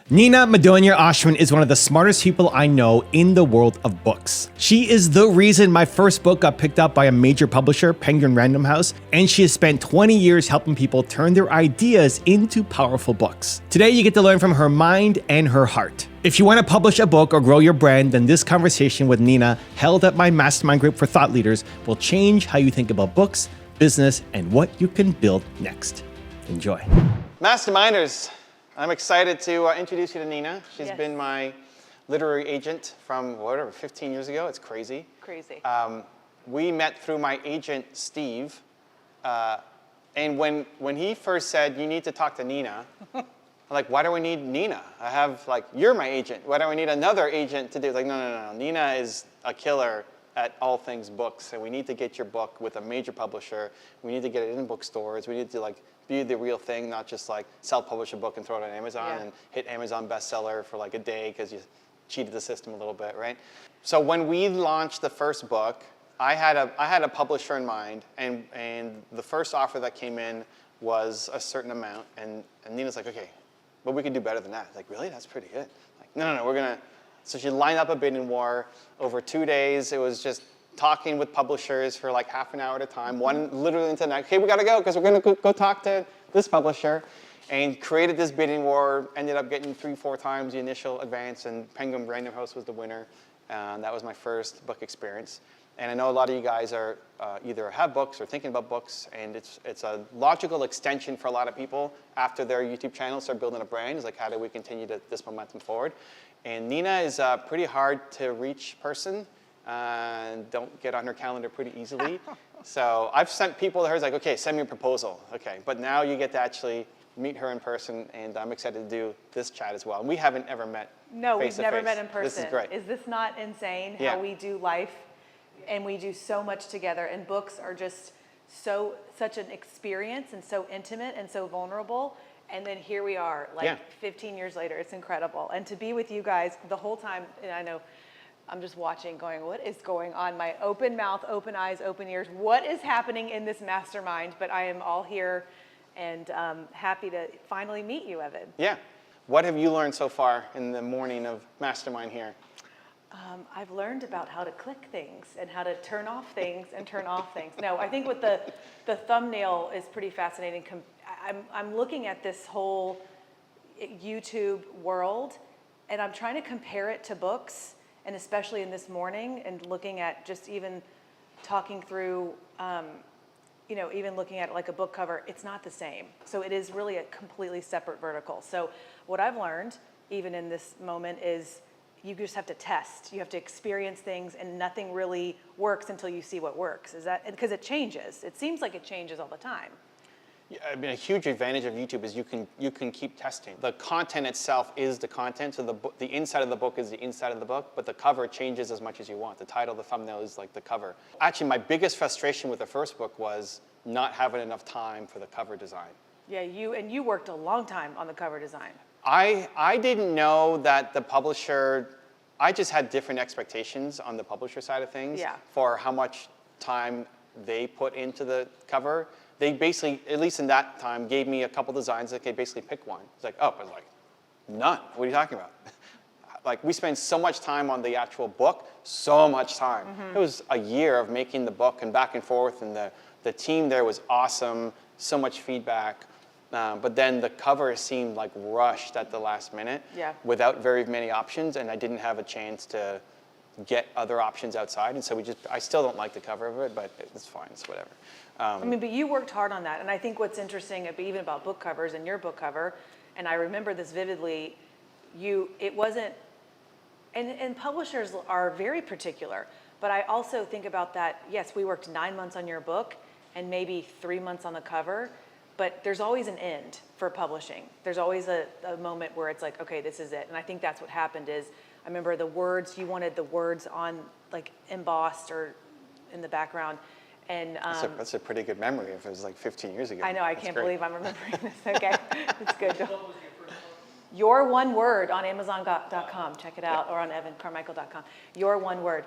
Nena Madonia Oshman is one of the smartest people I know in the world of books. She is the reason my first book got picked up by a major publisher, Penguin Random House, and she has spent 20 years helping people turn their ideas into powerful books. Today, you get to learn from her mind and her heart. If you want to publish a book or grow your brand, then this conversation with Nena, held at my mastermind group for thought leaders, will change how you think about books, business, and what you can build next. Enjoy. Masterminders. I'm excited to introduce you to Nena. She's been my literary agent from, 15 years ago. It's crazy. Crazy. We met through my agent, Steve. And when he first said, you need to talk to Nena, I'm like, why do we need Nena? I have, you're my agent. Why do we need another agent to do? Like, no. Nena is a killer at all things books, and we need to get your book with a major publisher. We need to get it in bookstores. We need to, be the real thing, not just self-publish a book and throw it on Amazon and hit Amazon bestseller for a day because you cheated the system a little bit, right? So when we launched the first book, I had a publisher in mind, and the first offer that came in was a certain amount, and Nena's like, okay, but we could do better than that. Like, really? That's pretty good. Like, no, we're gonna. So she lined up a bidding war over 2 days. It was just talking with publishers for half an hour at a time, one literally into the next. Okay, we gotta go because we're gonna go talk to this publisher, and created this bidding war. Ended up getting 3-4 times the initial advance, and Penguin Random House was the winner. That was my first book experience. And I know a lot of you guys are either have books or thinking about books, and it's a logical extension for a lot of people after their YouTube channels start building a brand. It's like, how do we continue this momentum forward? And Nena is a pretty hard to reach person. And don't get on her calendar pretty easily. So I've sent people to her, like, okay, send me a proposal. Okay, but now you get to actually meet her in person, and I'm excited to do this chat as well. And we haven't ever met No, face we've never face. met in person. This is great. Is this not insane Yeah. how we do life and we do so much together, and books are just such an experience and so intimate and so vulnerable. And then here we are, 15 years later. It's incredible. And to be with you guys the whole time, and I know I'm just watching going, what is going on? My open mouth, open eyes, open ears. What is happening in this mastermind? But I am all here and happy to finally meet you, Evan. Yeah. What have you learned so far in the morning of mastermind here? I've learned about how to click things and how to turn off things and turn off things. No, I think with the thumbnail is pretty fascinating. I'm looking at this whole YouTube world, and I'm trying to compare it to books. And especially in this morning, and looking at just even talking through, even looking at a book cover, it's not the same. So it is really a completely separate vertical. So what I've learned, even in this moment, is you just have to test. You have to experience things, and nothing really works until you see what works. Is that because it changes? It seems like it changes all the time. Yeah, I mean, a huge advantage of YouTube is you can keep testing. The content itself is the content, so the inside of the book is the inside of the book, but the cover changes as much as you want. The title, the thumbnail is like the cover. Actually, my biggest frustration with the first book was not having enough time for the cover design. Yeah, you worked a long time on the cover design. I didn't know that the publisher, I just had different expectations on the publisher side of things for how much time they put into the cover. They basically, at least in that time, gave me a couple designs that they basically pick one. It's like, oh, I was like, none. What are you talking about? We spent so much time on the actual book, so much time. Mm-hmm. It was a year of making the book and back and forth, and the team there was awesome, so much feedback. But then the cover seemed rushed at the last minute without very many options, and I didn't have a chance to get other options outside. And so I still don't like the cover of it, but it's fine, it's whatever. But you worked hard on that. And I think what's interesting, even about book covers and your book cover, and I remember this vividly, it wasn't, and publishers are very particular, but I also think about that, yes, we worked 9 months on your book and maybe 3 months on the cover, but there's always an end for publishing. There's always a moment where it's like, okay, this is it. And I think that's what happened is, I remember you wanted the words on, embossed or in the background. And that's a pretty good memory if it was 15 years ago. I know, I can't believe I'm remembering this. Okay, it's good. Your One Word on Amazon.com. Check it out, or on evancarmichael.com. Your One Word.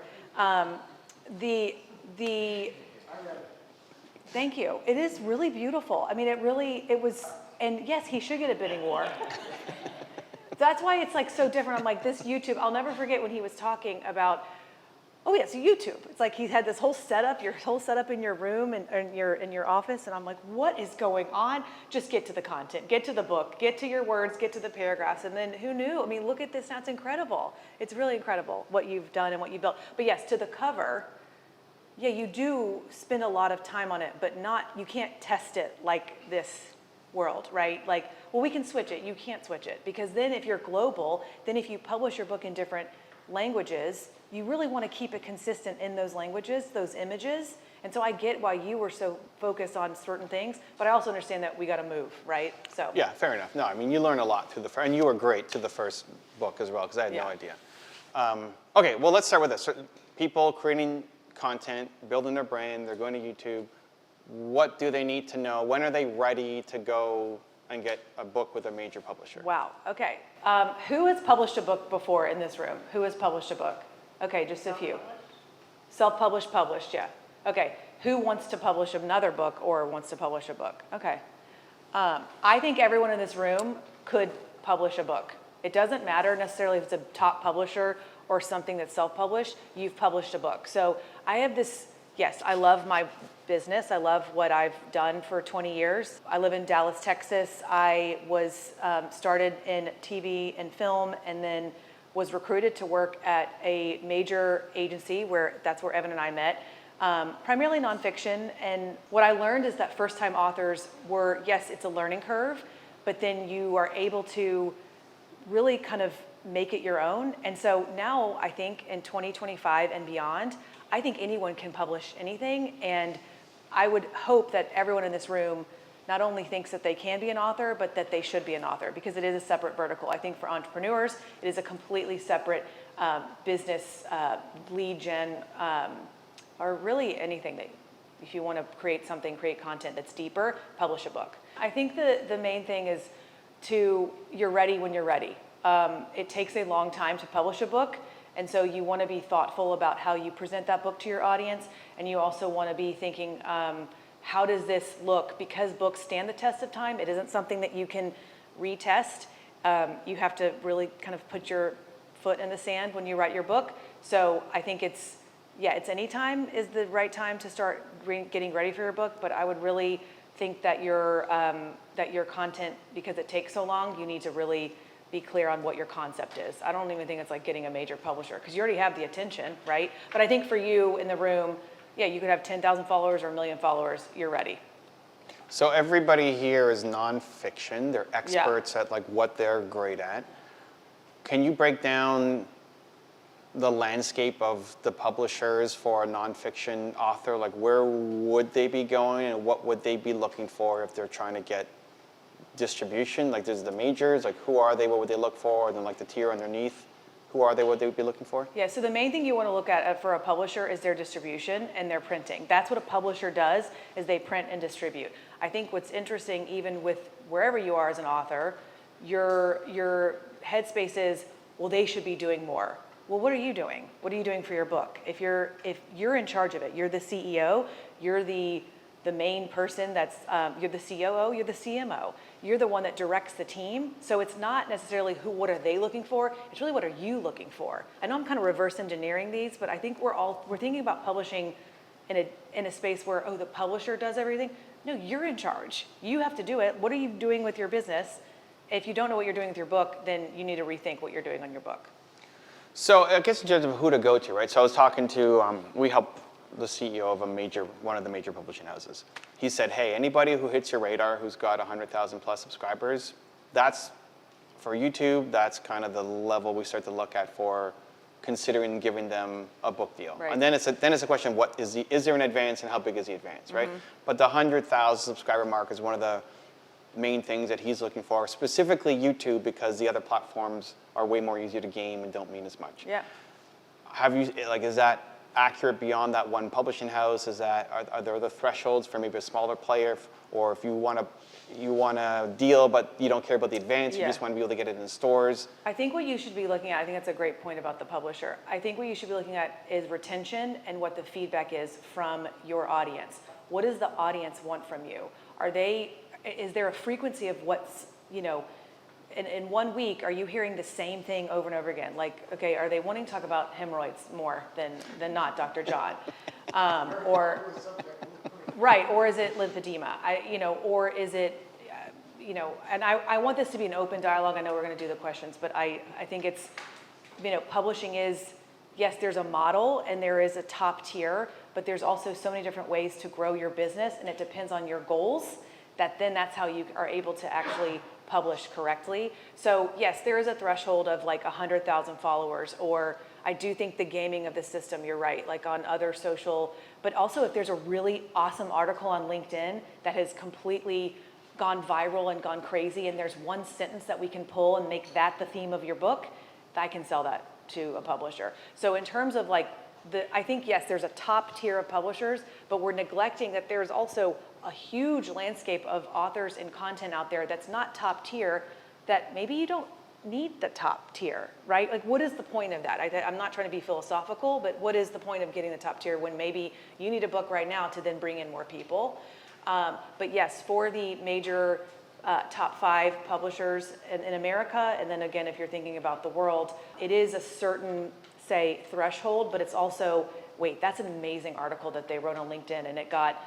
Thank you. It is really beautiful. I mean, it was, and yes, he should get a bidding war. That's why it's like so different. I'm like, this YouTube, I'll never forget when he was talking about, oh yeah, so YouTube. It's like he had this whole setup, your whole setup in your room and in your office, and I'm like, what is going on? Just get to the content, get to the book, get to your words, get to the paragraphs, and then who knew? I mean, look at this now, it's incredible. It's really incredible what you've done and what you've built. But yes, to the cover, yeah, you do spend a lot of time on it, but you can't test it like this world, right? Like, well, we can switch it. You can't switch it, because then if you're global, then if you publish your book in different languages, you really want to keep it consistent in those languages, those images. And so I get why you were so focused on certain things, but I also understand that we got to move, right? So Yeah, fair enough. No, I mean, you learn a lot through and you were great to the first book as well, because I had no idea. Okay, well, let's start with this. So, people creating content, building their brand, they're going to YouTube. What do they need to know? When are they ready to go and get a book with a major publisher? Wow, okay. Who has published a book before in this room? Who has published a book? Okay, just a few. Self-published, published, yeah. Okay, who wants to publish another book or wants to publish a book? Okay. I think everyone in this room could publish a book. It doesn't matter necessarily if it's a top publisher or something that's self-published, you've published a book. So I have this, yes, I love my business. I love what I've done for 20 years. I live in Dallas, Texas. I was started in TV and film, and then was recruited to work at a major agency that's where Evan and I met, primarily nonfiction. And what I learned is that first-time authors were, yes, it's a learning curve, but then you are able to really kind of make it your own. And so now I think in 2025 and beyond, I think anyone can publish anything. And I would hope that everyone in this room not only thinks that they can be an author, but that they should be an author, because it is a separate vertical. I think for entrepreneurs, it is a completely separate business, lead gen, or really anything that, if you want to create something, create content that's deeper, publish a book. I think the main thing is you're ready when you're ready. It takes a long time to publish a book, and so you want to be thoughtful about how you present that book to your audience, and you also want to be thinking, how does this look? Because books stand the test of time. It isn't something that you can retest. You have to really kind of put your foot in the sand when you write your book. So I think it's any time is the right time to start getting ready for your book, but I would really think that your content, because it takes so long, you need to really be clear on what your concept is. I don't even think it's like getting a major publisher, because you already have the attention, right? But I think for you in the room, yeah, you could have 10,000 followers or 1 million followers, you're ready. So everybody here is nonfiction. They're experts at like what they're great at. Can you break down the landscape of the publishers for a nonfiction author? Like, where would they be going and what would they be looking for if they're trying to get distribution? Like, there's the majors, like who are they, what would they look for? And then like the tier underneath, who are they, what they would be looking for? Yeah, so the main thing you want to look at for a publisher is their distribution and their printing. That's what a publisher does, is they print and distribute. I think what's interesting, even with wherever you are as an author, your headspace is, well, they should be doing more. Well, what are you doing? What are you doing for your book? If you're in charge of it, you're the CEO, you're the main person you're the COO, you're the CMO. You're the one that directs the team. So it's not necessarily what are they looking for, it's really what are you looking for. I know I'm kind of reverse engineering these, but I think we're thinking about publishing in a space where, the publisher does everything. No, you're in charge. You have to do it. What are you doing with your business? If you don't know what you're doing with your book, then you need to rethink what you're doing on your book. So I guess in terms of who to go to, right? So I was talking to, we help the CEO of one of the major publishing houses. He said, hey, anybody who hits your radar who's got 100,000 plus subscribers, that's for YouTube, that's kind of the level we start to look at for considering giving them a book deal. Right. And then it's a question of what is there an advance and how big is the advance, right? But the 100,000 subscriber mark is one of the main things that he's looking for, specifically YouTube, because the other platforms are way more easier to game and don't mean as much. Yeah. Is that accurate beyond that one publishing house? Are there other thresholds for maybe a smaller player, or if you want a deal but you don't care about the advance, you just want to be able to get it in stores? I think what you should be looking at, I think that's a great point about the publisher. I think what you should be looking at is retention and what the feedback is from your audience. What does the audience want from you? Is there a frequency of what's, in 1 week, are you hearing the same thing over and over again? Like, okay, are they wanting to talk about hemorrhoids more than not, Dr. John? Or, right, or is it lymphedema? Or is it, and I want this to be an open dialogue. I know we're going to do the questions, but I think it's, publishing is, yes, there's a model and there is a top tier, but there's also so many different ways to grow your business, and it depends on your goals, that's how you are able to actually publish correctly. So yes, there is a threshold of like 100,000 followers, or I do think the gaming of the system, you're right, like on other social, but also if there's a really awesome article on LinkedIn that has completely gone viral and gone crazy, and there's one sentence that we can pull and make that the theme of your book, I can sell that to a publisher. So in terms of like I think, yes, there's a top tier of publishers, but we're neglecting that there's also a huge landscape of authors and content out there that's not top tier, that maybe you don't need the top tier, right? Like, what is the point of that? I'm not trying to be philosophical, but what is the point of getting the top tier when maybe you need a book right now to then bring in more people? But yes, for the major top 5 publishers in America, and then again, if you're thinking about the world, it is a certain, say, threshold, but it's also, wait, that's an amazing article that they wrote on LinkedIn, and it got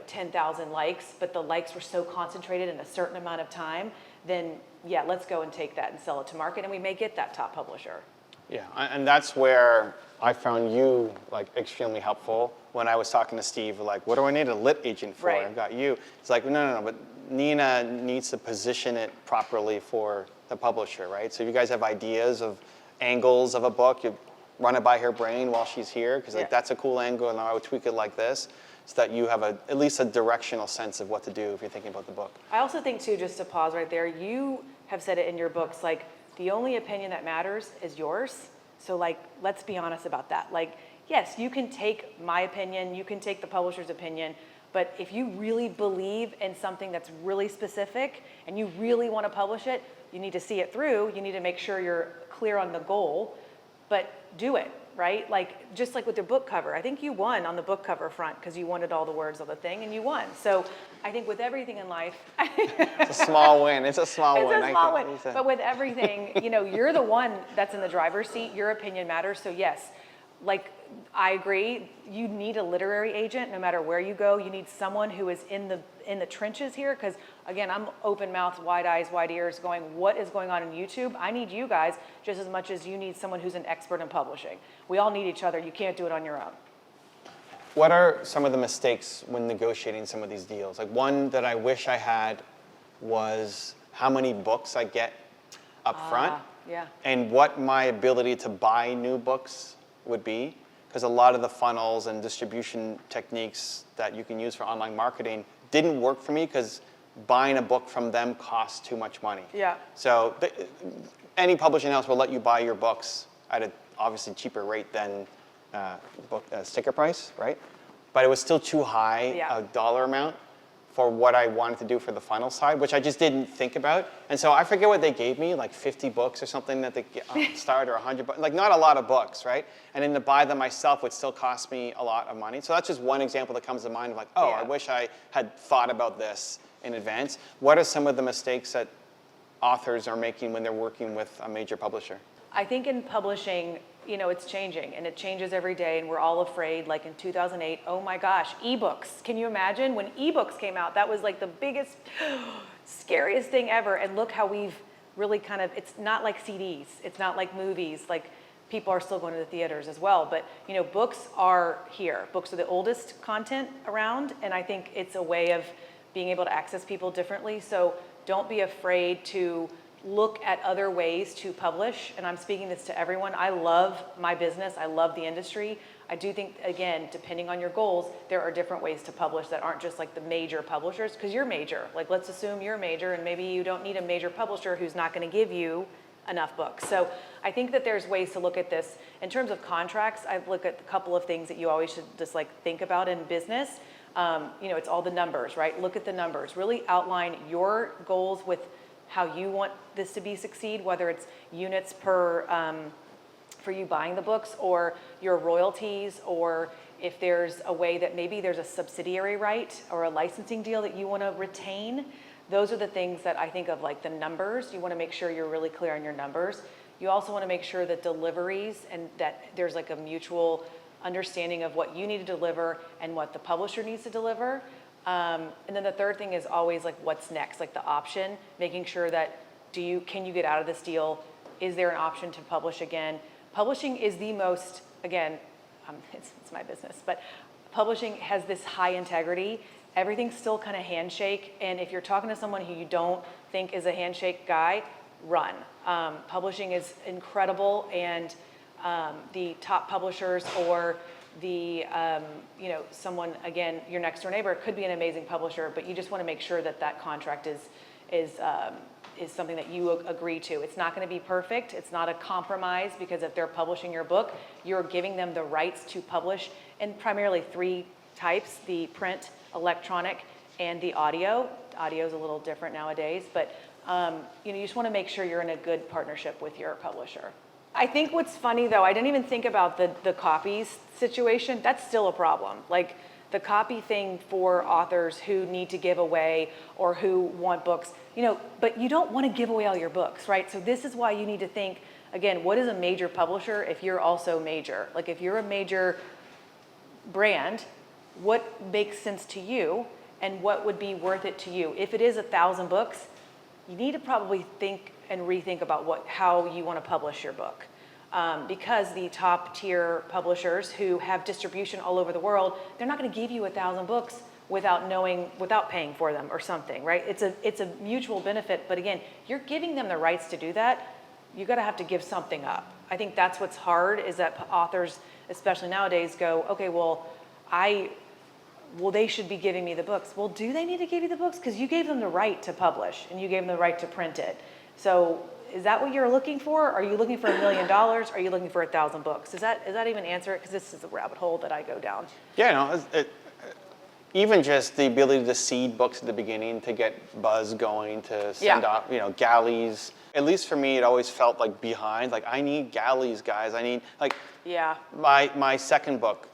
10,000 likes, but the likes were so concentrated in a certain amount of time, then yeah, let's go and take that and sell it to market, and we may get that top publisher. Yeah, and that's where I found you like extremely helpful when I was talking to Steve, like, what do I need a lit agent for? Right. I've got you. It's like, no, but Nena needs to position it properly for the publisher, right? So if you guys have ideas of angles of a book, you run it by her brain while she's here, because like, that's a cool angle, and I would tweak it like this, so that you have at least a directional sense of what to do if you're thinking about the book. I also think too, just to pause right there, you have said it in your books, like, the only opinion that matters is yours. So like, let's be honest about that. Like, yes, you can take my opinion, you can take the publisher's opinion, but if you really believe in something that's really specific and you really want to publish it, you need to see it through. You need to make sure you're clear on the goal, but do it, right? Like, just like with the book cover, I think you won on the book cover front because you wanted all the words of the thing, and you won. So I think with everything in life, it's a small win. It's a small win. It's a small win. But with everything, you're the one that's in the driver's seat. Your opinion matters. So yes, like, I agree. You need a literary agent no matter where you go. You need someone who is in the trenches here, because again, I'm open mouth, wide eyes, wide ears, going, what is going on in YouTube? I need you guys just as much as you need someone who's an expert in publishing. We all need each other. You can't do it on your own. What are some of the mistakes when negotiating some of these deals? Like, one that I wish I had was how many books I get up front, yeah. and what my ability to buy new books would be, because a lot of the funnels and distribution techniques that you can use for online marketing didn't work for me, because buying a book from them costs too much money. Yeah. So any publishing house will let you buy your books at a obviously cheaper rate than sticker price, right? But it was still too high a dollar amount for what I wanted to do for the funnel side, which I just didn't think about. And so I forget what they gave me, like 50 books or something that they start, or 100 books, like not a lot of books, right? And then to buy them myself would still cost me a lot of money. So that's just one example that comes to mind of like, I wish I had thought about this in advance. What are some of the mistakes that authors are making when they're working with a major publisher? I think in publishing, it's changing, and it changes every day, and we're all afraid, like in 2008, oh my gosh, ebooks. Can you imagine when ebooks came out? That was like the biggest, scariest thing ever, and look how we've really kind of, it's not like CDs, it's not like movies, like people are still going to the theaters as well, but books are here. Books are the oldest content around, and I think it's a way of being able to access people differently, so don't be afraid to look at other ways to publish, and I'm speaking this to everyone. I love my business. I love the industry. I do think, again, depending on your goals, there are different ways to publish that aren't just like the major publishers, because you're major. Like, let's assume you're major, and maybe you don't need a major publisher who's not going to give you enough books. So I think that there's ways to look at this. In terms of contracts, I look at a couple of things that you always should just like think about in business. It's all the numbers, right? Look at the numbers. Really outline your goals with how you want this to be succeed, whether it's units per, for you buying the books, or your royalties, or if there's a way that maybe there's a subsidiary right or a licensing deal that you want to retain, Those are the things that I think of, like the numbers. You want to make sure you're really clear on your numbers. You also want to make sure that deliveries and that there's like a mutual understanding of what you need to deliver and what the publisher needs to deliver. And then the third thing is always like what's next, like the option, making sure that can you get out of this deal? Is there an option to publish again? Publishing is the most, again, it's my business, but publishing has this high integrity. Everything's still kind of handshake, and if you're talking to someone who you don't think is a handshake guy, run. Publishing is incredible, and the top publishers or the, someone, again, your next door neighbor could be an amazing publisher, but you just want to make sure that that contract is something that you agree to. It's not going to be perfect. It's not a compromise, because if they're publishing your book, you're giving them the rights to publish in primarily 3 types: the print, electronic, and the audio. Audio is a little different nowadays, but you just want to make sure you're in a good partnership with your publisher. I think what's funny, though, I didn't even think about the copies situation. That's still a problem. Like the copy thing for authors who need to give away or who want books, but you don't want to give away all your books, right? So this is why you need to think, again, what is a major publisher if you're also major? Like if you're a major brand, what makes sense to you and what would be worth it to you? If it is 1,000 books, you need to probably think and rethink about how you want to publish your book. Because the top tier publishers who have distribution all over the world, they're not going to give you 1,000 books without paying for them or something, right? It's a mutual benefit, but again, you're giving them the rights to do that. You got to have to give something up. I think that's what's hard, is that authors, especially nowadays, go, okay, well, they should be giving me the books. Well, do they need to give you the books? Because you gave them the right to publish and you gave them the right to print it. So is that what you're looking for? Are you looking for $1 million? Are you looking for 1,000 books? Does that even answer it? Because this is a rabbit hole that I go down. Yeah, even just the ability to seed books at the beginning, to get buzz going, to send off, galleys. At least for me, it always felt like behind. Like, I need galleys, guys. I need, like, my second book,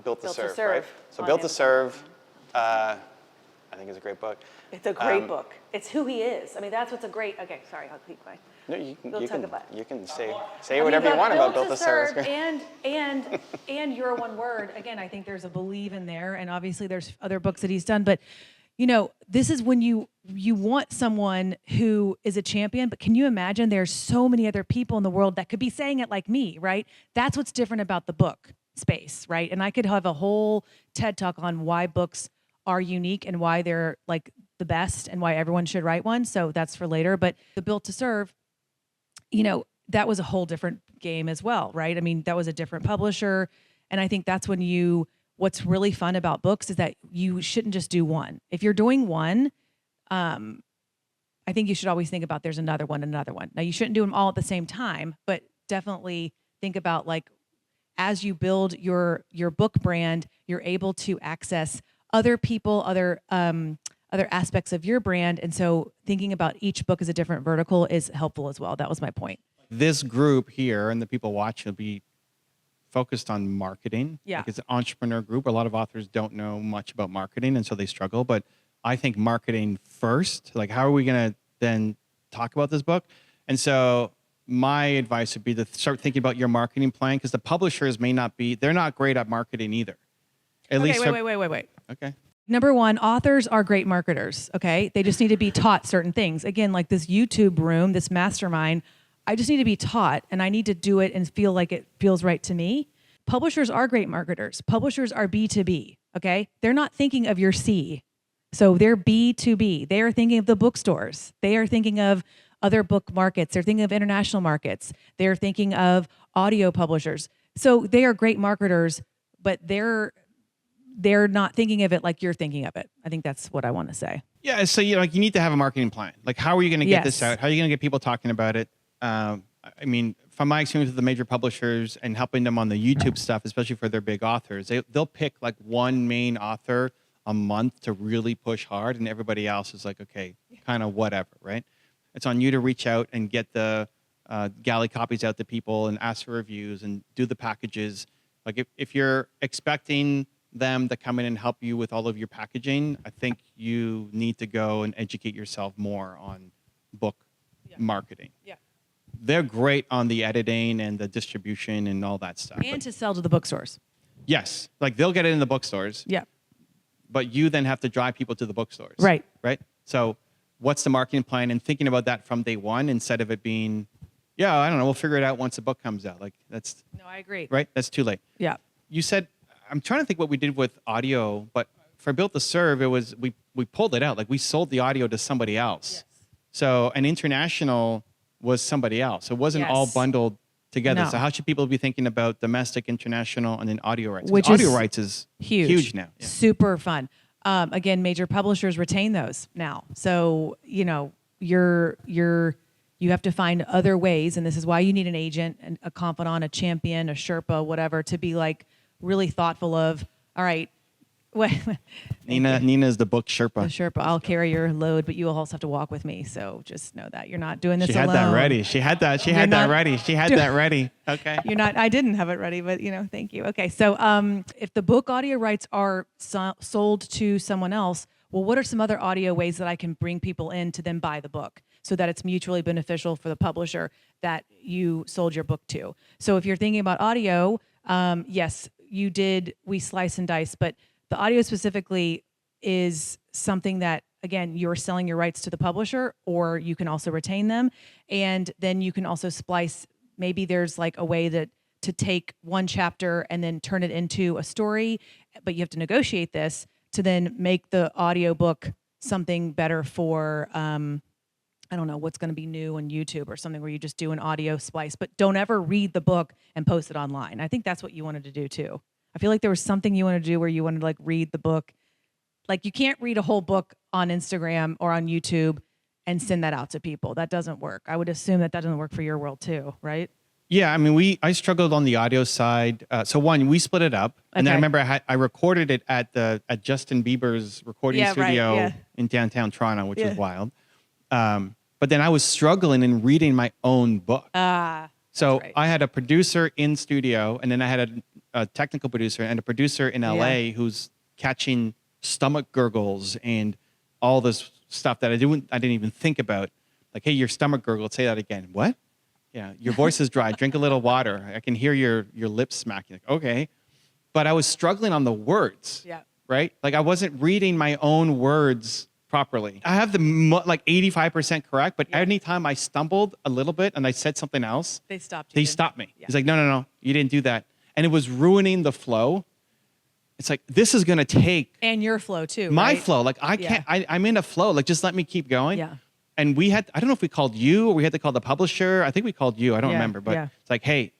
Built to Serve, right? So Built to Serve, I think is a great book. It's a great book. It's who he is. I mean, that's what's a great. Okay, sorry, I'll keep quiet. No, you can say whatever you want about Built to Serve. And Your One Word. Again, I think there's a believe in there, and obviously there's other books that he's done. But this is when you want someone who is a champion. But can you imagine? There's so many other people in the world that could be saying it like me, right? That's what's different about the book space, right? And I could have a whole TED Talk on why books are unique and why they're like the best and why everyone should write one. So that's for later. But the Built to Serve, that was a whole different game as well, right? I mean, that was a different publisher. And I think that's when what's really fun about books is that you shouldn't just do one. If you're doing one, I think you should always think about there's another one. Now, you shouldn't do them all at the same time, but definitely think about, like, as you build your book brand, you're able to access other people, other aspects of your brand. And so thinking about each book as a different vertical is helpful as well. That was my point. This group here and the people watching will be focused on marketing. Yeah. Like, it's an entrepreneur group. A lot of authors don't know much about marketing, and so they struggle. But I think marketing first. Like, how are we going to then talk about this book? And so my advice would be to start thinking about your marketing plan, because the publishers they're not great at marketing either. Wait. Okay. Number one, authors are great marketers, okay? They just need to be taught certain things. Again, like this YouTube room, this mastermind, I just need to be taught, and I need to do it and feel like it feels right to me. Publishers are great marketers. Publishers are B2B, okay? They're not thinking of your C. So they're B2B. They are thinking of the bookstores. They are thinking of other book markets. They're thinking of international markets. They're thinking of audio publishers. So they are great marketers, but they're not thinking of it like you're thinking of it. I think that's what I want to say. Yeah, so you need to have a marketing plan. Like, how are you going to get this out? How are you going to get people talking about it? I mean, from my experience with the major publishers and helping them on the YouTube stuff, especially for their big authors, they'll pick like one main author a month to really push hard, and everybody else is like, okay, kind of whatever, right? It's on you to reach out and get the galley copies out to people and ask for reviews and do the packages. Like, if you're expecting them to come in and help you with all of your packaging, I think you need to go and educate yourself more on book marketing. Yeah. They're great on the editing and the distribution and all that stuff. And to sell to the bookstores. Yes, like they'll get it in the bookstores. Yeah. But you then have to drive people to the bookstores. Right. Right. So what's the marketing plan, and thinking about that from day one instead of it being, yeah, I don't know, we'll figure it out once the book comes out. Like that's. No, I agree. Right. That's too late. Yeah. You said, I'm trying to think what we did with audio, but for Built to Serve, it was, we pulled it out. Like we sold the audio to somebody else. Yes. So an international was somebody else. It wasn't all bundled together. No. So how should people be thinking about domestic, international, and then audio rights? 'Cause Which audio is rights is huge now. Yeah. Super fun. Again, major publishers retain those now. So, you know, you have to find other ways, and this is why you need an agent, and a confidant, a champion, a Sherpa, whatever, to be like really thoughtful of, all right, Nena is the book Sherpa. the Sherpa, I'll carry your load, but you will also have to walk with me. So just know that you're not doing this She alone. had that ready. She had that ready. Okay. You're not, I didn't have it ready, but you know, thank you. Okay. So if the book audio rights are sold to someone else, well, what are some other audio ways that I can bring people in to then buy the book so that it's mutually beneficial for the publisher that you sold your book to? So if you're thinking about audio, yes, we slice and dice, but the audio specifically is something that, again, you're selling your rights to the publisher, or you can also retain them. And then you can also splice. Maybe there's like a way to take one chapter and then turn it into a story, but you have to negotiate this to then make the audiobook something better for, I don't know, what's going to be new on YouTube or something where you just do an audio splice, but don't ever read the book and post it online. I think that's what you wanted to do too. I feel like there was something you wanted to do where you wanted to like read the book. Like you can't read a whole book on Instagram or on YouTube and send that out to people. That doesn't work. I would assume that doesn't work for your world too, right? Yeah, I mean, I struggled on the audio side. So one, we split it up, and then I remember I recorded it at Justin Bieber's recording studio in downtown Toronto, which was wild. But then I was struggling in reading my own book. So I had a producer in studio, and then I had a technical producer and a producer in LA who's catching stomach gurgles and all this stuff that I didn't even think about. Like, hey, your stomach gurgled. Say that again. What? Yeah, your voice is dry. Drink a little water. I can hear your lips smacking. Like, okay. But I was struggling on the words. Yeah. Right? Like I wasn't reading my own words properly. I have like 85% correct, but anytime I stumbled a little bit and I said something else, they stopped me. Yeah. He's like, no, you didn't do that. And it was ruining the flow. It's like, this is going to take. And your flow too, my right? flow. Like I can't, I'm in a flow. Like just let me keep going. Yeah. And I don't know if we called you or we had to call the publisher. I think we called you. I don't remember. But it's like, hey,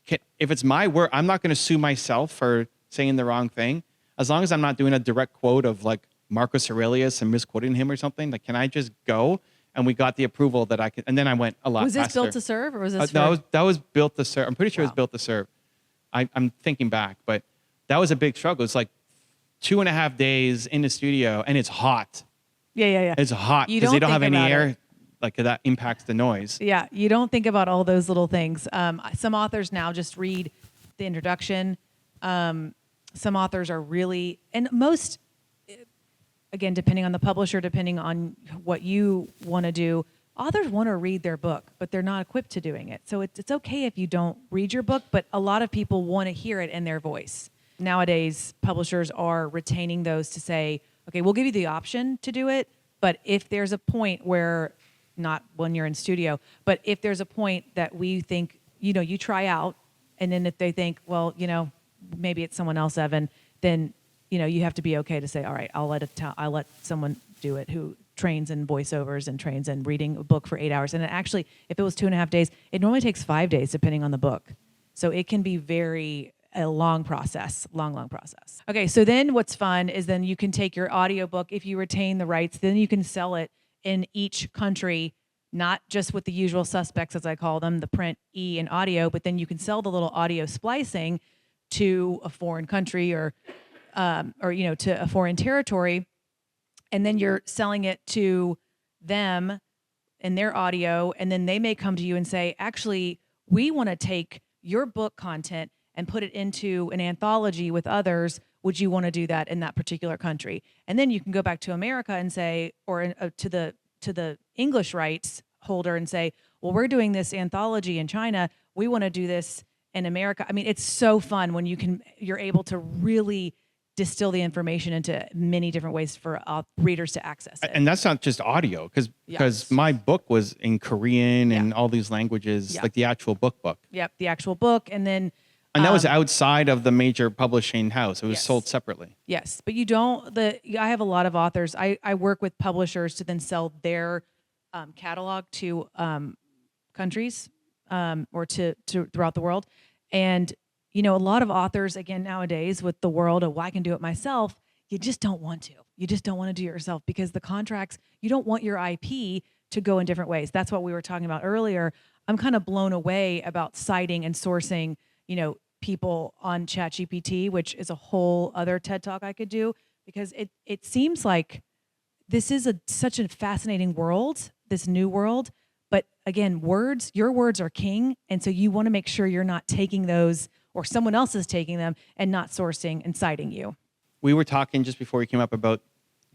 if it's my word, I'm not going to sue myself for saying the wrong thing. As long as I'm not doing a direct quote of like Marcus Aurelius and misquoting him or something, like, can I just go? And we got the approval that I could. And then I went a lot faster. Was this Built to Serve or was this? No, that was Built to Serve. I'm pretty sure it was Built to Serve. I'm thinking back, but that was a big struggle. It's like 2.5 days in the studio and it's hot. Yeah. It's hot because they don't have any air, like that impacts the noise. Yeah, you don't think about all those little things. Some authors now just read the introduction. Some authors are really, and most, again, depending on the publisher, depending on what you want to do, authors want to read their book, but they're not equipped to doing it. So it's okay if you don't read your book, but a lot of people want to hear it in their voice. Nowadays, publishers are retaining those to say, okay, we'll give you the option to do it, but if there's a point where, not when you're in studio, but if there's a point that we think, you try out, and then if they think, well, maybe it's someone else, Evan, then, you have to be okay to say, all right, I'll let someone do it who trains in voiceovers and trains in reading a book for 8 hours. And actually, if it was 2.5 days, it normally takes 5 days depending on the book. So it can be a long process, long process. Okay, so then what's fun is then you can take your audiobook, if you retain the rights, then you can sell it in each country, not just with the usual suspects, as I call them, the print, and audio, but then you can sell the little audio splicing to a foreign country or to a foreign territory, and then you're selling it to them in their audio, and then they may come to you and say, actually, we want to take your book content and put it into an anthology with others, would you want to do that in that particular country? And then you can go back to America and say, or to the English rights holder and say, well, we're doing this anthology in China. We want to do this in America. I mean, it's so fun when you're able to really distill the information into many different ways for readers to access it. And that's not just audio, because my book was in Korean and all these languages, like the actual book. Yep, the actual book, and then. And that was outside of the major publishing house. It was sold separately. Yes, but you don't. I have a lot of authors. I work with publishers to then sell their catalog to countries or to throughout the world. And a lot of authors, again, nowadays with the world of, well, I can do it myself, you just don't want to. You just don't want to do it yourself because the contracts, you don't want your IP to go in different ways. That's what we were talking about earlier. I'm kind of blown away about citing and sourcing, people on ChatGPT, which is a whole other TED Talk I could do, because it seems like this is such a fascinating world, this new world. But again, your words are king. And so you want to make sure you're not taking those, or someone else is taking them and not sourcing and citing you. We were talking just before we came up about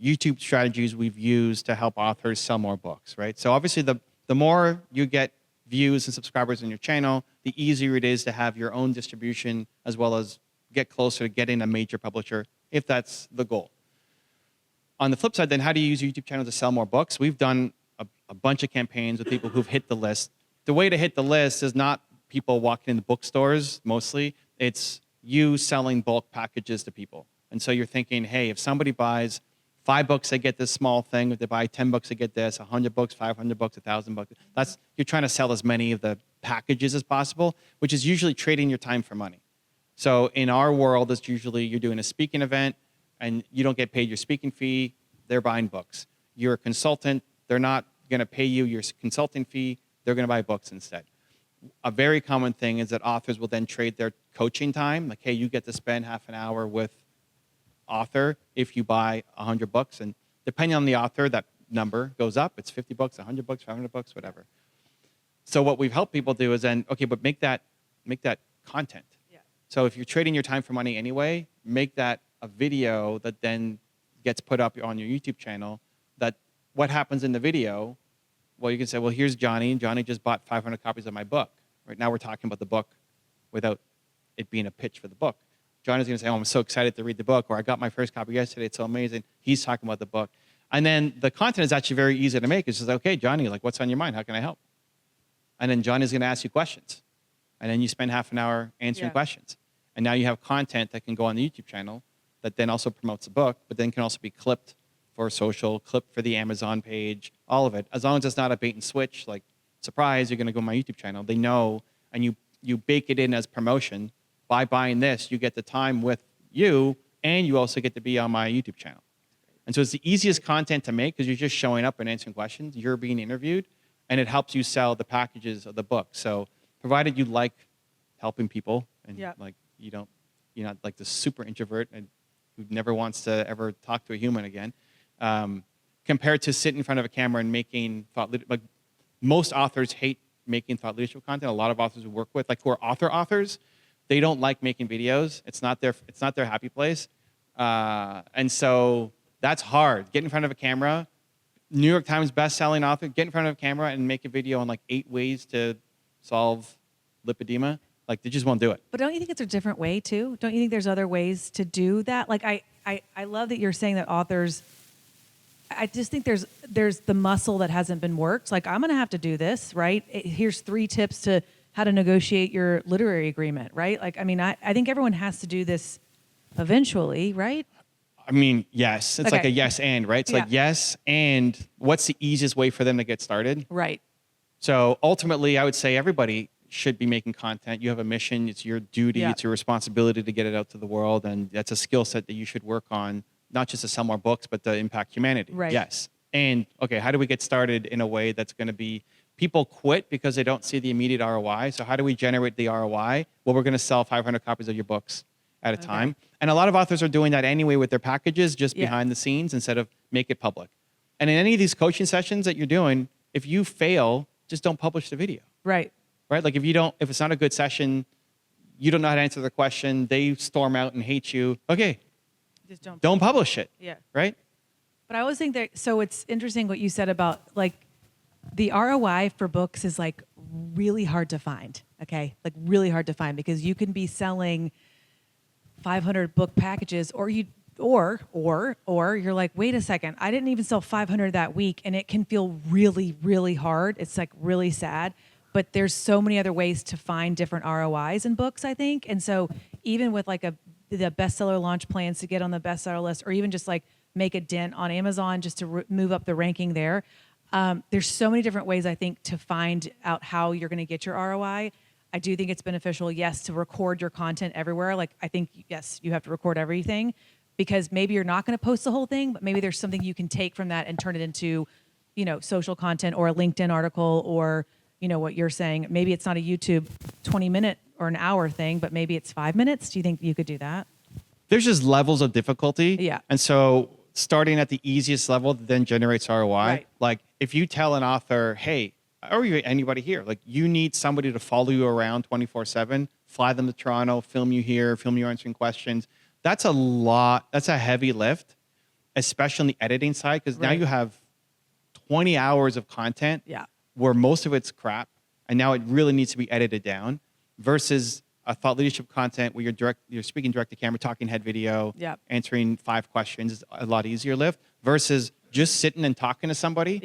YouTube strategies we've used to help authors sell more books, right? So obviously the more you get views and subscribers on your channel, the easier it is to have your own distribution, as well as get closer to getting a major publisher, if that's the goal. On the flip side, then, how do you use your YouTube channel to sell more books? We've done a bunch of campaigns with people who've hit the list. The way to hit the list is not people walking in the bookstores mostly. It's you selling bulk packages to people. And so you're thinking, hey, if somebody buys 5 books, they get this small thing. If they buy 10 books, they get this. 100 books, 500 books, 1,000 books. You're trying to sell as many of the packages as possible, which is usually trading your time for money. So in our world, it's usually you're doing a speaking event and you don't get paid your speaking fee. They're buying books. You're a consultant. They're not going to pay you your consulting fee. They're going to buy books instead. A very common thing is that authors will then trade their coaching time. Like, hey, you get to spend half an hour with author if you buy 100 books, and depending on the author, that number goes up. It's 50 bucks, 100 bucks, 500 bucks, whatever. So what we've helped people do is then, okay, but make that content. Yeah. So if you're trading your time for money anyway, make that a video that then gets put up on your YouTube channel. That what happens in the video? Well, you can say, well, here's Johnny. Johnny just bought 500 copies of my book. Right now we're talking about the book without it being a pitch for the book. Johnny's going to say, oh, I'm so excited to read the book, or I got my first copy yesterday. It's so amazing. He's talking about the book. And then the content is actually very easy to make. It's just, okay, Johnny, like, what's on your mind? How can I help? And then Johnny's going to ask you questions. And then you spend half an hour answering questions. And now you have content that can go on the YouTube channel that then also promotes the book, but then can also be clipped for social, clipped for the Amazon page, all of it. As long as it's not a bait and switch, like, surprise, you're going to go on my YouTube channel. They know, and you bake it in as promotion. By buying this, you get the time with you, and you also get to be on my YouTube channel. And so it's the easiest content to make because you're just showing up and answering questions. You're being interviewed, and it helps you sell the packages of the book. So provided you like helping people, and like you're not like the super introvert and who never wants to ever talk to a human again, compared to sitting in front of a camera and making like most authors hate making thought leadership content. A lot of authors we work with, like who are authors, they don't like making videos. It's not their happy place. And so that's hard. Get in front of a camera. New York Times best-selling author, get in front of a camera and make a video on like 8 ways to solve lipedema. Like, they just won't do it. But don't you think it's a different way too? Don't you think there's other ways to do that? Like, I love that you're saying that authors, I just think there's the muscle that hasn't been worked. Like, I'm going to have to do this, right? Here's 3 tips to how to negotiate your literary agreement, right? Like, I mean, I think everyone has to do this eventually, right? I mean, yes. It's like a yes and, right? It's like yes and what's the easiest way for them to get started? Right. So ultimately, I would say everybody should be making content. You have a mission. It's your duty. It's your responsibility to get it out to the world. And that's a skill set that you should work on, not just to sell more books, but to impact humanity. Right. Yes. And, okay, how do we get started in a way that's going to be, people quit because they don't see the immediate ROI. So how do we generate the ROI? Well, we're going to sell 500 copies of your books at a time. And a lot of authors are doing that anyway with their packages, just behind the scenes instead of make it public. And in any of these coaching sessions that you're doing, if you fail, just don't publish the video. Right. Right? Like if it's not a good session, you don't know how to answer the question, they storm out and hate you. Okay, Just don't publish it. Yeah. Right? But I always think that, so it's interesting what you said about like the ROI for books is like really hard to find. Okay. Like really hard to find because you can be selling 500 book packages or you're like, wait a second, I didn't even sell 500 that week. And it can feel really, really hard. It's like really sad, but there's so many other ways to find different ROIs in books, I think. And so even with like the bestseller launch plans to get on the bestseller list, or even just like make a dent on Amazon just to move up the ranking there. There's so many different ways, I think, to find out how you're going to get your ROI. I do think it's beneficial, yes, to record your content everywhere. Like, I think, yes, you have to record everything because maybe you're not going to post the whole thing, but maybe there's something you can take from that and turn it into, social content or a LinkedIn article or, what you're saying. Maybe it's not a YouTube 20-minute or an hour thing, but maybe it's 5 minutes. Do you think you could do that? There's just levels of difficulty. Yeah. And so starting at the easiest level then generates ROI. Right. Like if you tell an author, hey, or anybody here, like you need somebody to follow you around 24/7, fly them to Toronto, film you here, film you answering questions. That's a lot. That's a heavy lift, especially on the editing side, because now you have 20 hours of content where most of it's crap. And now it really needs to be edited down versus a thought leadership content where you're speaking direct to camera, talking head video, answering 5 questions is a lot easier lift versus just sitting and talking to somebody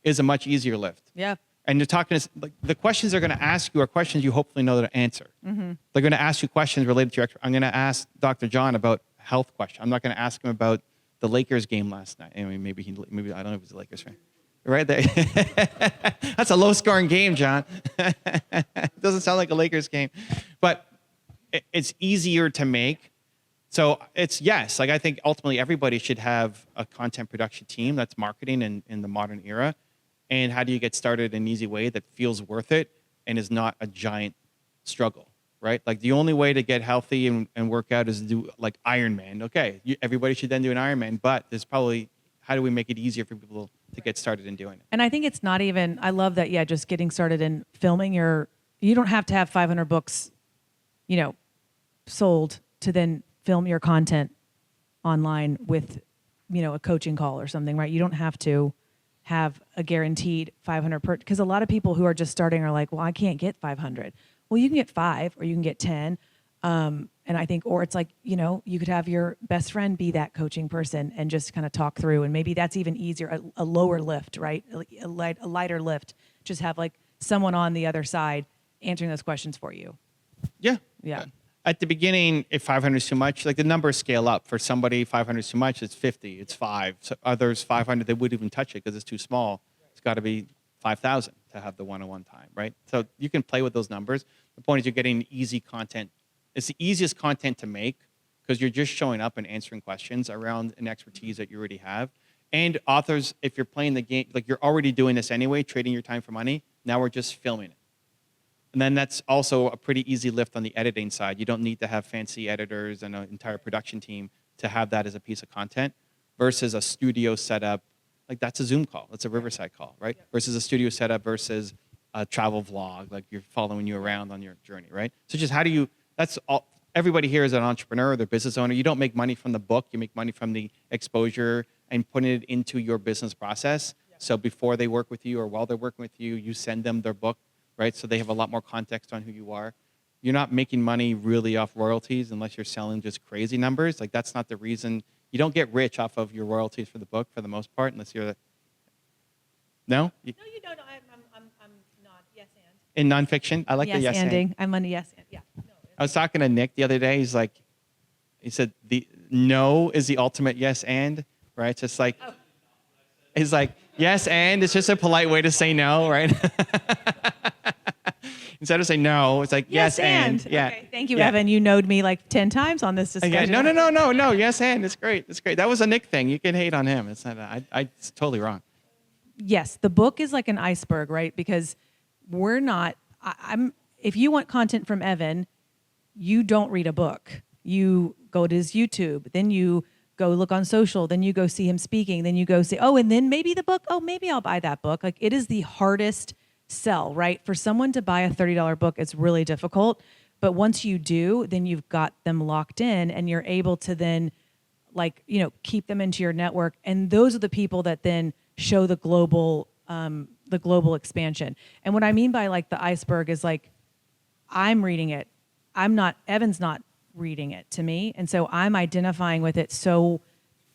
is a much easier lift. Yeah. And you're talking to, like, the questions they're going to ask you are questions you hopefully know the answer. Mm-hmm. They're going to ask you questions related to your I'm going to ask Dr. John about health questions. I'm not going to ask him about the Lakers game last night. Anyway, maybe I don't know if he's a Lakers fan. Right there. That's a low-scoring game, John. Doesn't sound like a Lakers game. But it's easier to make. So it's, yes, like I think ultimately everybody should have a content production team that's marketing in the modern era. And how do you get started in an easy way that feels worth it and is not a giant struggle, right? Like the only way to get healthy and work out is to do like Ironman. Okay, everybody should then do an Ironman, but there's probably, how do we make it easier for people to get started in doing it? And I think it's not even, I love that, just getting started in filming you don't have to have 500 books, sold to then film your content online with, a coaching call or something, right? You don't have to have a guaranteed 500 because a lot of people who are just starting are like, well, I can't get 500. Well, you can get 5 or you can get 10. And I think, or it's like, you could have your best friend be that coaching person and just kind of talk through. And maybe that's even easier, a lower lift, right? A lighter lift. Just have like someone on the other side answering those questions for you. Yeah. Yeah. At the beginning, if 500 is too much, like the numbers scale up. For somebody, 500 is too much, it's 50, it's 5. So others, 500, they wouldn't even touch it because it's too small. It's got to be 5,000 to have the one-on-one time, right? So you can play with those numbers. The point is you're getting easy content. It's the easiest content to make because you're just showing up and answering questions around an expertise that you already have. And authors, if you're playing the game, like you're already doing this anyway, trading your time for money, now we're just filming it. And then that's also a pretty easy lift on the editing side. You don't need to have fancy editors and an entire production team to have that as a piece of content versus a studio setup. Like that's a Zoom call. That's a Riverside call, right? Yep. Versus a studio setup versus a travel vlog, like you're following you around on your journey, right? So just that's all, everybody here is an entrepreneur, they're business owner. You don't make money from the book. You make money from the exposure and putting it into your business process. Yep. So before they work with you or while they're working with you, you send them their book, right? So they have a lot more context on who you are. You're not making money really off royalties unless you're selling just crazy numbers. Like that's not the reason. You don't get rich off of your royalties for the book for the most part, unless you're No? No, you don't. I'm not. Yes, and. In nonfiction? I like the yes anding. and. I'm on the yes and. Yeah. No, I was talking to Nick the other day. He said the no is the ultimate yes and, right? It's just like, He's like, yes and. It's just a polite way to say no, right? Instead of saying no, it's like yes and. Yeah. Okay, thank you, Evan. You knowed me like 10 times on this discussion. No. Yes and. It's great. It's great. That was a Nick thing. You can hate on him. It's not. It's totally wrong. Yes, the book is like an iceberg, right? Because we're not. If you want content from Evan, you don't read a book. You go to his YouTube, then you go look on social, then you go see him speaking, then you go say, oh, and then maybe the book. Oh, maybe I'll buy that book. Like it is the hardest sell, right? For someone to buy a $30 book, it's really difficult. But once you do, then you've got them locked in, and you're able to then, like, keep them into your network. And those are the people that then show the global expansion. And what I mean by like the iceberg is like, I'm reading it. Evan's not reading it to me. And so I'm identifying with it. So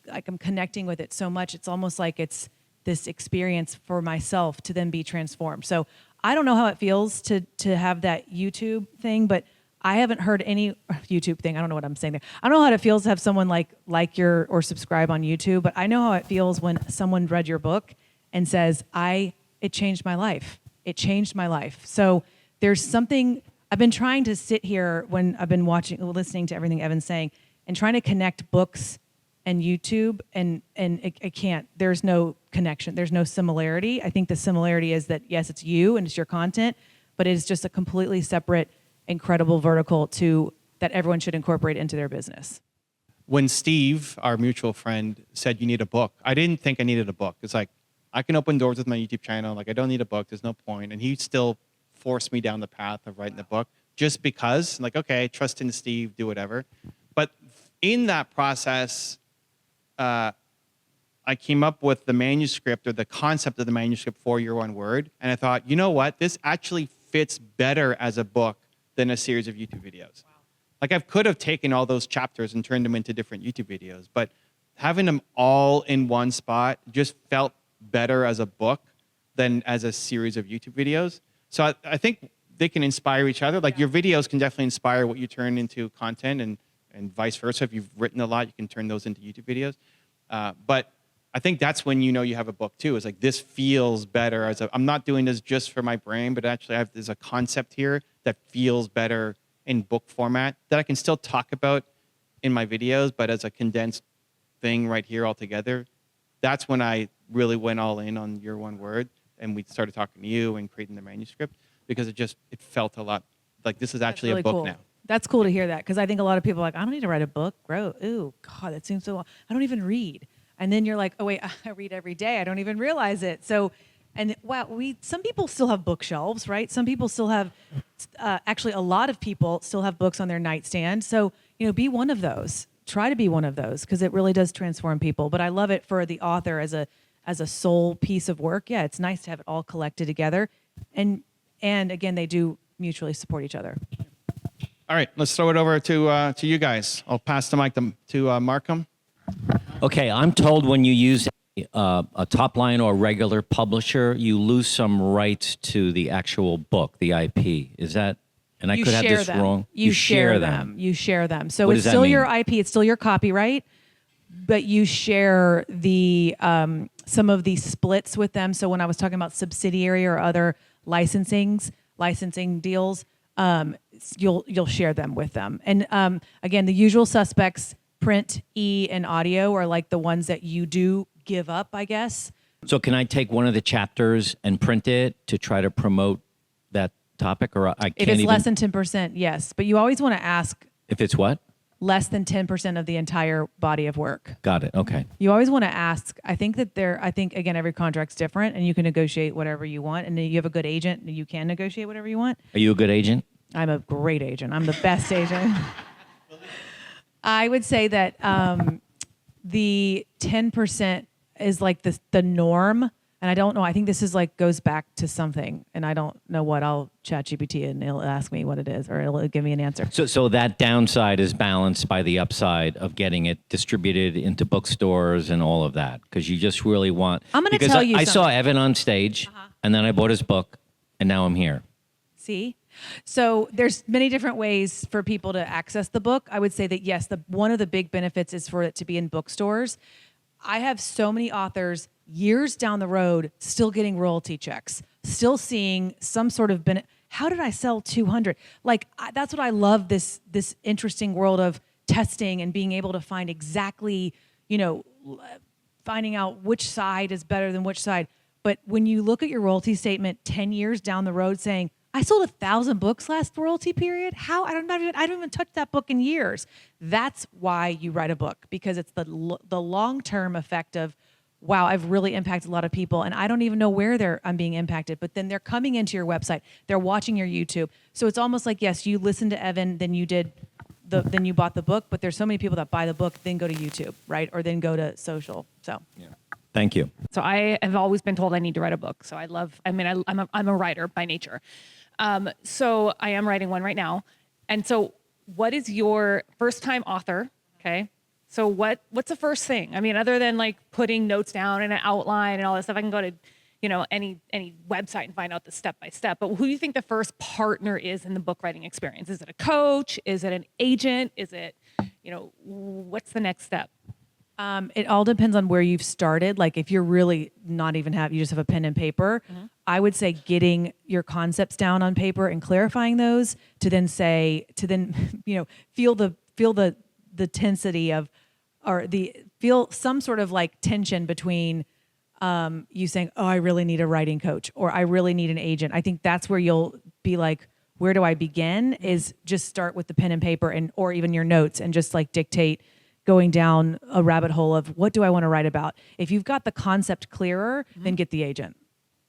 like I'm connecting with it so much. It's almost like it's this experience for myself to then be transformed. So I don't know how it feels to have that YouTube thing, but I haven't heard any YouTube thing. I don't know what I'm saying there. I don't know how it feels to have someone like your or subscribe on YouTube, but I know how it feels when someone read your book and says, it changed my life. It changed my life. So there's something, I've been trying to sit here when I've been listening to everything Evan's saying and trying to connect books and YouTube, and it can't. There's no connection. There's no similarity. I think the similarity is that, yes, it's you and it's your content, but it is just a completely separate, incredible vertical that everyone should incorporate into their business. When Steve, our mutual friend, said you need a book, I didn't think I needed a book. It's like, I can open doors with my YouTube channel. Like, I don't need a book. There's no point. And he still forced me down the path of writing the book just because, like, okay, trust in Steve, do whatever. But in that process, I came up with the manuscript or the concept of the manuscript for Your One Word. And I thought, you know what? This actually fits better as a book than a series of YouTube videos. Wow. Like, I could have taken all those chapters and turned them into different YouTube videos, but having them all in one spot just felt better as a book than as a series of YouTube videos. So I think they can inspire each other. Like, your videos can definitely inspire what you turn into content, and vice versa. If you've written a lot, you can turn those into YouTube videos. But I think that's when you know you have a book too. It's like, this feels better I'm not doing this just for my brain, but actually there's a concept here that feels better in book format that I can still talk about in my videos, but as a condensed thing right here all together. That's when I really went all in on Your One Word, and we started talking to you and creating the manuscript, because it felt a lot like this is actually really a book cool. now. That's cool to hear that, because I think a lot of people are like, I don't need to write a book. Ooh, God, that seems so long. I don't even read. And then you're like, oh wait, I read every day. I don't even realize it. So, and wow, some people still have bookshelves, right? Some people still have, actually a lot of people still have books on their nightstand. So, be one of those. Try to be one of those, because it really does transform people. But I love it for the author as a sole piece of work. Yeah, it's nice to have it all collected together. And again, they do mutually support each other. All right, let's throw it over to you guys. I'll pass the mic to Markham. Okay, I'm told when you use a top line or regular publisher, you lose some rights to the actual book, the IP. Is that? And I could have this wrong. You share them. You share them. So What it's does that still mean? your IP. It's still your copyright, but you share the some of the splits with them. So when I was talking about subsidiary or other licensing deals, you'll share them with them. And again, the usual suspects, print, and audio, are like the ones that you do give up, I guess. So can I take one of the chapters and print it to try to promote that topic, or I can't If it's even? less than 10%, yes. But you always want to ask If it's what? less than 10% of the entire body of work. Got it. Okay. You always want to ask. I think again, every contract's different, and you can negotiate whatever you want. And you have a good agent, and you can negotiate whatever you want. Are you a good agent? I'm a great agent. I'm the best agent. I would say that the 10% is like the norm. And I don't know. I think this is goes back to something, and I don't know what. I'll chat GPT and it'll ask me what it is, or it'll give me an answer. So that downside is balanced by the upside of getting it distributed into bookstores and all of that, because you just really want. I'm going to tell you I something. saw Evan on stage, and then I bought his book, and now I'm here. See? So there's many different ways for people to access the book. I would say that, yes, one of the big benefits is for it to be in bookstores. I have so many authors years down the road still getting royalty checks, still seeing some sort of benefit. How did I sell 200? That's what I love, this interesting world of testing and being able to find exactly, finding out which side is better than which side. But when you look at your royalty statement 10 years down the road saying, I sold 1,000 books last royalty period. How? I don't even touch that book in years. That's why you write a book, because it's the long-term effect of wow, I've really impacted a lot of people, and I don't even know where I'm being impacted. But then they're coming into your website, they're watching your YouTube. So it's almost like, yes, you listened to Evan, then you bought the book. But there's so many people that buy the book, then go to YouTube, right, or then go to social. So. Yeah. Thank you. So I have always been told I need to write a book. So I'm a writer by nature. So I am writing one right now. And so what is your first time author? Okay. So what's the first thing? I mean, other than like putting notes down and an outline and all this stuff, I can go to, any website and find out the step by step. But who do you think the first partner is in the book writing experience? Is it a coach? Is it an agent? Is it, what's the next step? It all depends on where you've started. Like if you're really not even you just have a pen and paper, I would say getting your concepts down on paper and clarifying those to then feel the tensity of, or feel some sort of like tension between you saying, oh, I really need a writing coach, or I really need an agent. I think that's where you'll be like, where do I begin? Is just start with the pen and paper or even your notes and just like dictate going down a rabbit hole of what do I want to write about. If you've got the concept clearer, then get the agent.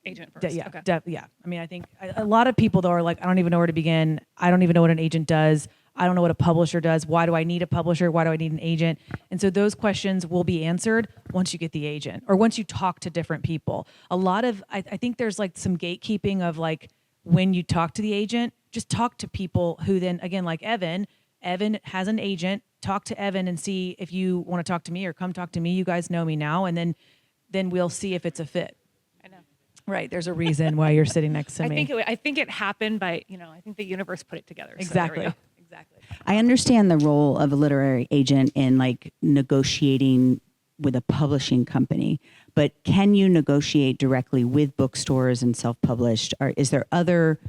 Agent first. Yeah, Okay. yeah. I mean, I think a lot of people though are like, I don't even know where to begin. I don't even know what an agent does. I don't know what a publisher does. Why do I need a publisher? Why do I need an agent? And so those questions will be answered once you get the agent or once you talk to different people. I think there's like some gatekeeping of like when you talk to the agent, just talk to people who then, again, like Evan has an agent. Talk to Evan and see if you want to talk to me or come talk to me. You guys know me now. And then we'll see if it's a fit. I know. Right. There's a reason why you're sitting next to me. I think it happened by, I think the universe put it together. Exactly. So Exactly. I understand the role of a literary agent in like negotiating with a publishing company, but can you negotiate directly with bookstores and self-published? Or is there other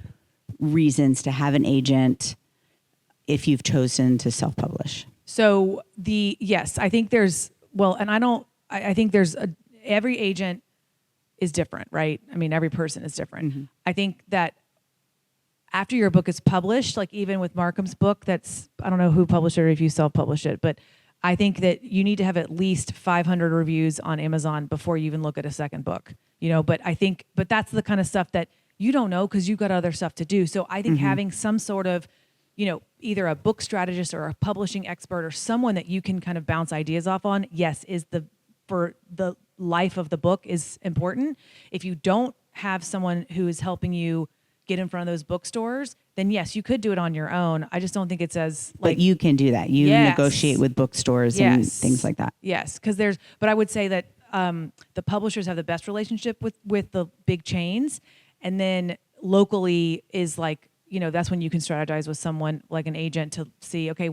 reasons to have an agent if you've chosen to self-publish? So yes, I think I think every agent is different, right? I mean, every person is different. Mm-hmm. I think that after your book is published, like even with Markham's book, I don't know who published it or if you self-published it, but I think that you need to have at least 500 reviews on Amazon before you even look at a second book, but that's the kind of stuff that you don't know because you've got other stuff to do. So I think having some sort of, either a book strategist or a publishing expert or someone that you can kind of bounce ideas off on, yes, for the life of the book is important. If you don't have someone who is helping you get in front of those bookstores, then yes, you could do it on your own. I just don't think it's as like. But you can do that. You negotiate with bookstores and things like that. Yes, but I would say that the publishers have the best relationship with the big chains, and then locally is like, that's when you can strategize with someone like an agent to see, okay,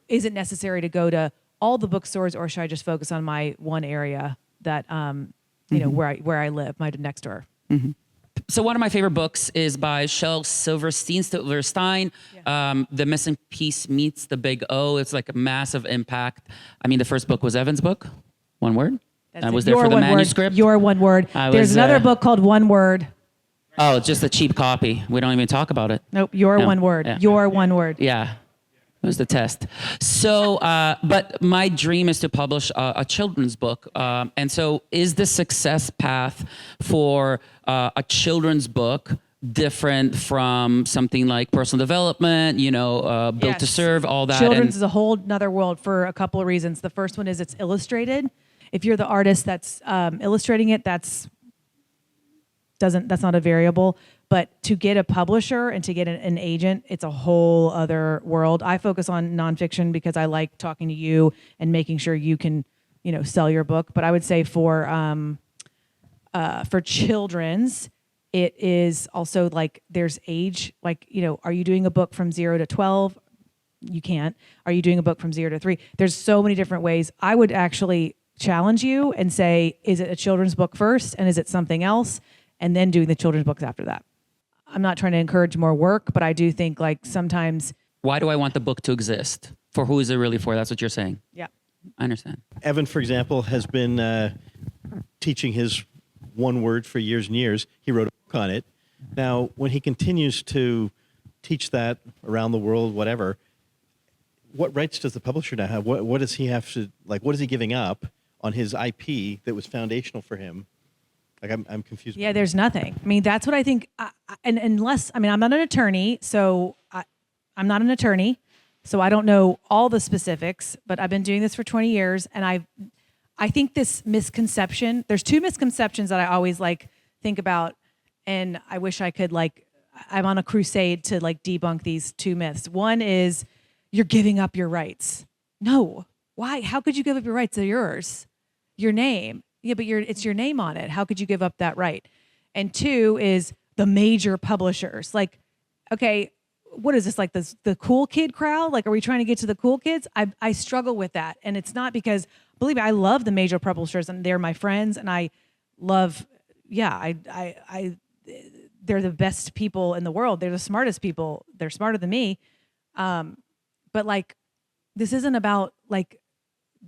is it necessary to go to all the bookstores, or should I just focus on my one area that where I live, my next door. Mm-hmm. So one of my favorite books is by Shel Silverstein. The Missing Piece Meets the Big O. It's like a massive impact. I mean, the first book was Evan's book, one word. I was there for the manuscript. Your one word. There's another book called One Word. Oh, just a cheap copy. We don't even talk about it. Nope, one word. Yeah. Your one word. Yeah. It was the test. So, but my dream is to publish a children's book. And so is the success path for a children's book different from something like personal development, built to serve, all that? Children's is a whole nother world for a couple of reasons. The first one is it's illustrated. If you're the artist that's illustrating it, that's not a variable. But to get a publisher and to get an agent, it's a whole other world. I focus on nonfiction because I like talking to you and making sure you can, sell your book. But I would say for children's, it is also like there's age. Like, are you doing a book from 0 to 12? You can't. Are you doing a book from 0 to 3? There's so many different ways. I would actually challenge you and say, is it a children's book first, and is it something else, and then doing the children's books after that? I'm not trying to encourage more work, but I do think like sometimes. Why do I want the book to exist? For who is it really for? That's what you're saying. Yeah. I understand. Evan, for example, has been teaching his one word for years and years. He wrote a book on it. Now, when he continues to teach that around the world, whatever, what rights does the publisher now have? What does he have to, like, what is he giving up on his IP that was foundational for him. Like I'm confused. Yeah, there's nothing. I mean, that's what I think. And unless, I mean, I'm not an attorney, so I'm not an attorney, so I don't know all the specifics. But I've been doing this for 20 years, and I think this misconception. There's two misconceptions that I always like think about, and I wish I could like. I'm on a crusade to like debunk these two myths. One is you're giving up your rights. No, why? How could you give up your rights? They're yours. Your name. Yeah, but it's your name on it. How could you give up that right? And two is the major publishers. Like, okay, what is this, like the cool kid crowd? Like, are we trying to get to the cool kids? I struggle with that. And it's not because, believe me, I love the major publishers and they're my friends and I love, yeah, they're the best people in the world. They're the smartest people. They're smarter than me. But like, this isn't about like,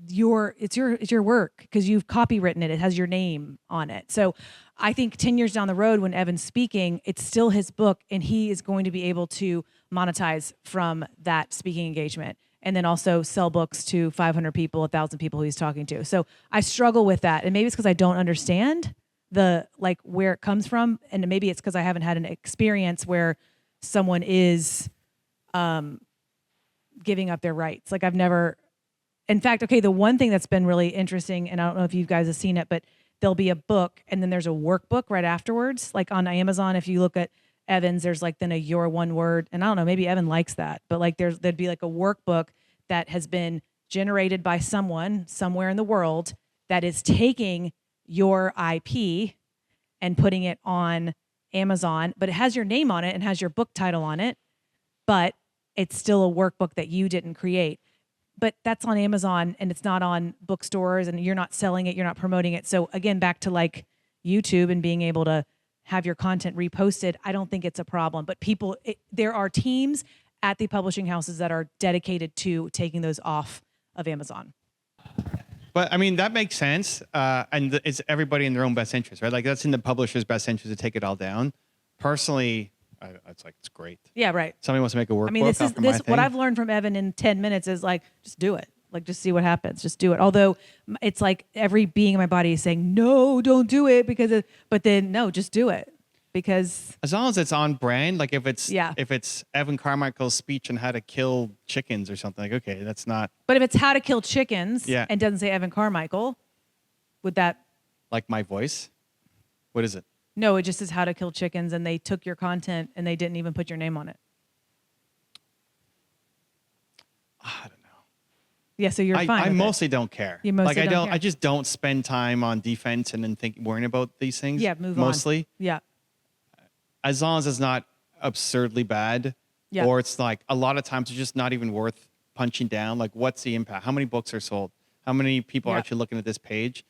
it's your work because you've copywritten it. It has your name on it. So I think 10 years down the road when Evan's speaking, it's still his book and he is going to be able to monetize from that speaking engagement and then also sell books to 500 people, 1,000 people who he's talking to. So I struggle with that. And maybe it's because I don't understand the like where it comes from. And maybe it's because I haven't had an experience where someone is giving up their rights. Like I've never. In fact, okay, the one thing that's been really interesting, and I don't know if you guys have seen it, but there'll be a book and then there's a workbook right afterwards. Like on Amazon, if you look at Evan's, there's like then a your one word. And I don't know, maybe Evan likes that. But like there'd be like a workbook that has been generated by someone somewhere in the world that is taking your IP and putting it on Amazon, but it has your name on it and has your book title on it, but it's still a workbook that you didn't create. But that's on Amazon and it's not on bookstores and you're not selling it, you're not promoting it. So again, back to like YouTube and being able to have your content reposted, I don't think it's a problem. But there are teams at the publishing houses that are dedicated to taking those off of Amazon. But I mean, that makes sense. And it's everybody in their own best interest, right? Like that's in the publisher's best interest to take it all down. Personally, it's great. Yeah, right. Somebody wants to make a workbook. I mean, what I've learned from Evan in 10 minutes is like, just do it. Like, just see what happens. Just do it. Although it's like every being in my body is saying, no, don't do it but then no, just do it because. As long as it's on brand, like if it's Evan Carmichael's speech on how to kill chickens or something, like, okay, that's not. But if it's how to kill chickens and doesn't say Evan Carmichael, would that. Like my voice? What is it? No, it just says how to kill chickens, and they took your content and they didn't even put your name on it. I don't know. Yeah, so you're fine. I mostly don't care. You mostly don't care. I just don't spend time on defense and then worrying about these things. Yeah, move on. Mostly. Yeah. As long as it's not absurdly bad, or it's like a lot of times it's just not even worth punching down. Like, what's the impact? How many books are sold? How many people are actually looking at this page?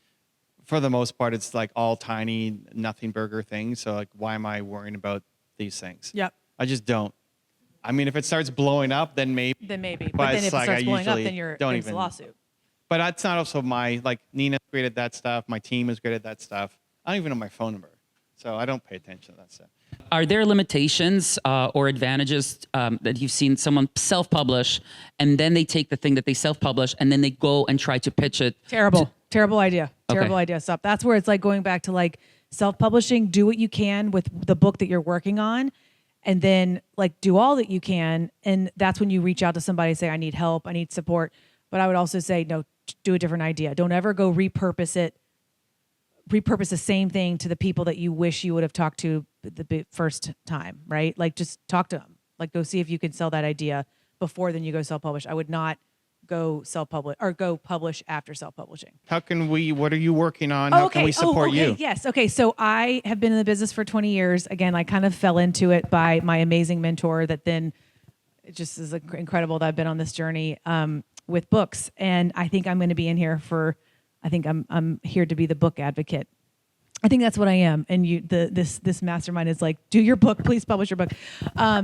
For the most part, it's like all tiny, nothing burger things. So like, why am I worrying about these things? Yep. I just don't. I mean, if it starts blowing up, then maybe. But then if it starts blowing up, then you're against the lawsuit. But that's not also Nina's great at that stuff. My team is great at that stuff. I don't even know my phone number. So I don't pay attention to that stuff. Are there limitations or advantages that you've seen someone self-publish and then they take the thing that they self-publish and then they go and try to pitch it? Terrible idea. Terrible idea. Stop. That's where it's like going back to like self-publishing. Do what you can with the book that you're working on and then like do all that you can. And that's when you reach out to somebody and say, I need help. I need support. But I would also say, no, do a different idea. Don't ever go repurpose the same thing to the people that you wish you would have talked to the first time, right? Like just talk to them. Like go see if you can sell that idea before then you go self-publish. I would not go self-publish or go publish after self-publishing. What are you working on? How can we support you? Yes. Okay. So I have been in the business for 20 years. Again, I kind of fell into it by my amazing mentor that then it just is incredible that I've been on this journey with books. And I think I'm going to be in here I'm here to be the book advocate. I think that's what I am. And this mastermind is like, do your book, please publish your book.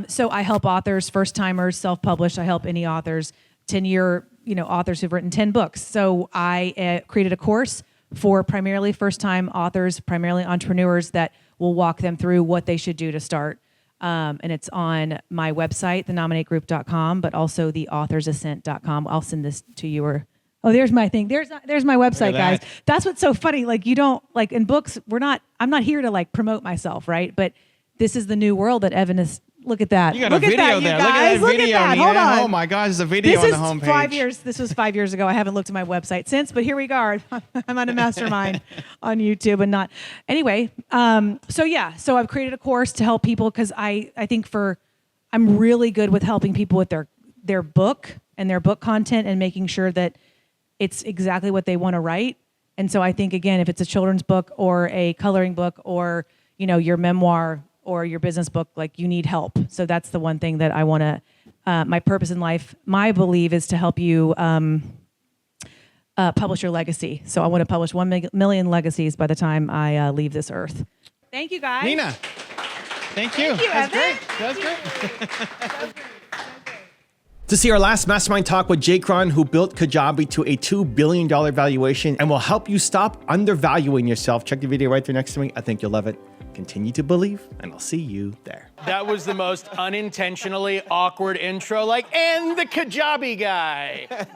So I help authors, first timers, self-publish. I help any authors, 10-year, authors who've written 10 books. So I created a course for primarily first-time authors, primarily entrepreneurs that will walk them through what they should do to start. And it's on my website, thenominategroup.com, but also theauthorsascent.com. I'll send this to you or Oh, there's my thing. There's my website, Look at guys. that. That's what's so funny. Like you don't like in books. I'm not here to like promote myself, right? But this is the new world that Evan is. Look at that. You got Look a video at that, there. you Look at guys. that video, Hold Nina. on. Oh my gosh, there's a video This on is the homepage. 5 years. This was 5 years ago. I haven't looked at my website since, but here we are. I'm on a mastermind on YouTube and not. Anyway, so yeah, so I've created a course to help people because I think I'm really good with helping people with their book and their book content and making sure that it's exactly what they want to write. And so I think again, if it's a children's book or a coloring book or your memoir or your business book, like you need help. So that's the one thing that I want to, my purpose in life, my belief is to help you publish your legacy. So I want to publish 1 million legacies by the time I leave this earth. Thank you, guys. Nina, thank you. Thank you, That's Evan. great. That's great. To see our last mastermind talk with Jay Cron, who built Kajabi to a $2 billion valuation and will help you stop undervaluing yourself, check the video right there next to me. I think you'll love it. Continue to believe, and I'll see you there. That was the most unintentionally awkward intro, and the Kajabi guy.